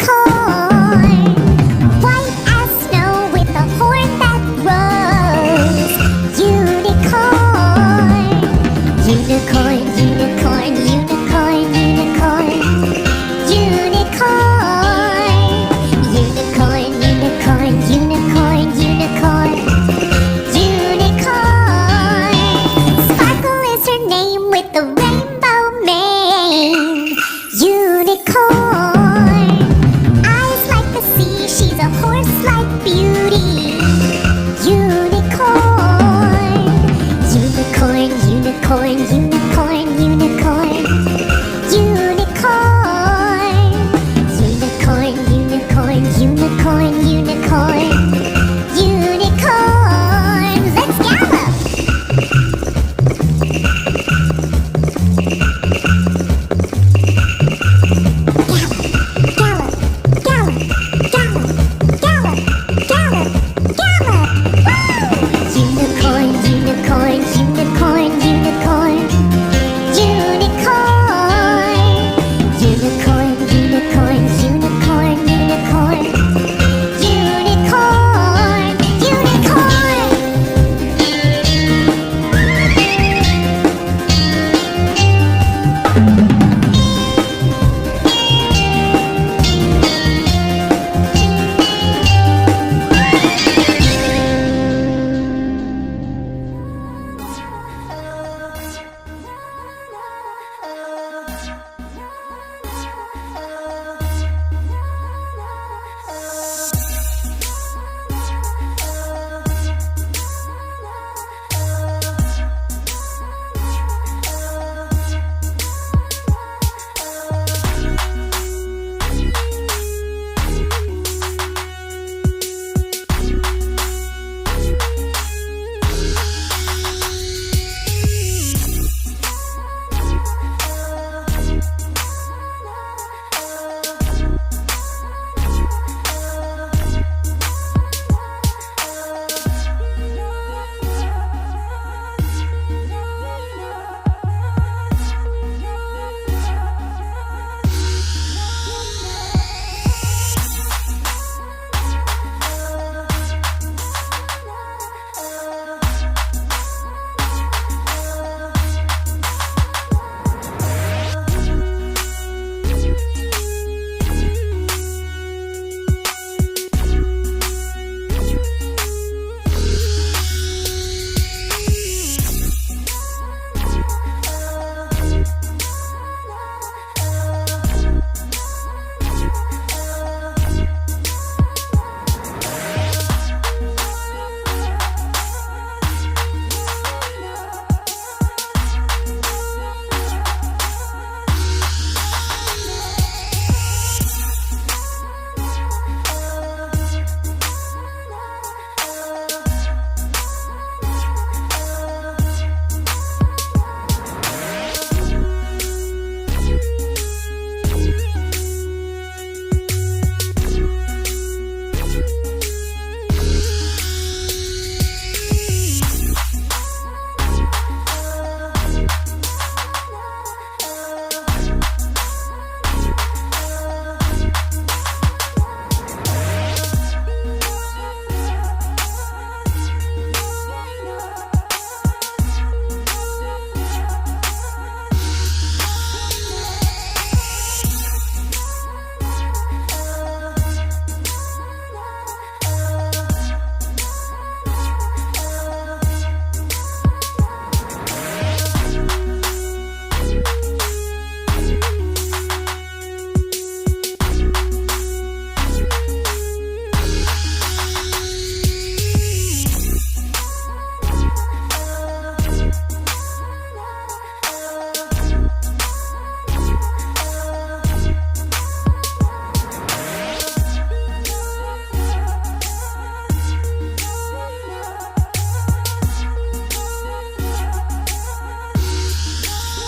Unicorn, white as snow with a horn that grows. Unicorn, unicorn, unicorn, unicorn, unicorn. Unicorn, unicorn, unicorn, unicorn, unicorn. Unicorn, Sparkle is her name with the rainbow mane. Unicorn, eyes like the sea, she's a horse-like beauty. Unicorn, unicorn, unicorn, unicorn, unicorn. Unicorn, unicorn, unicorn, unicorn, unicorn. Unicorn, let's gallop! Gallop, gallop, gallop, gallop, gallop, gallop, gallop! Unicorn, unicorn, unicorn, unicorn. Unicorn, unicorn, unicorn,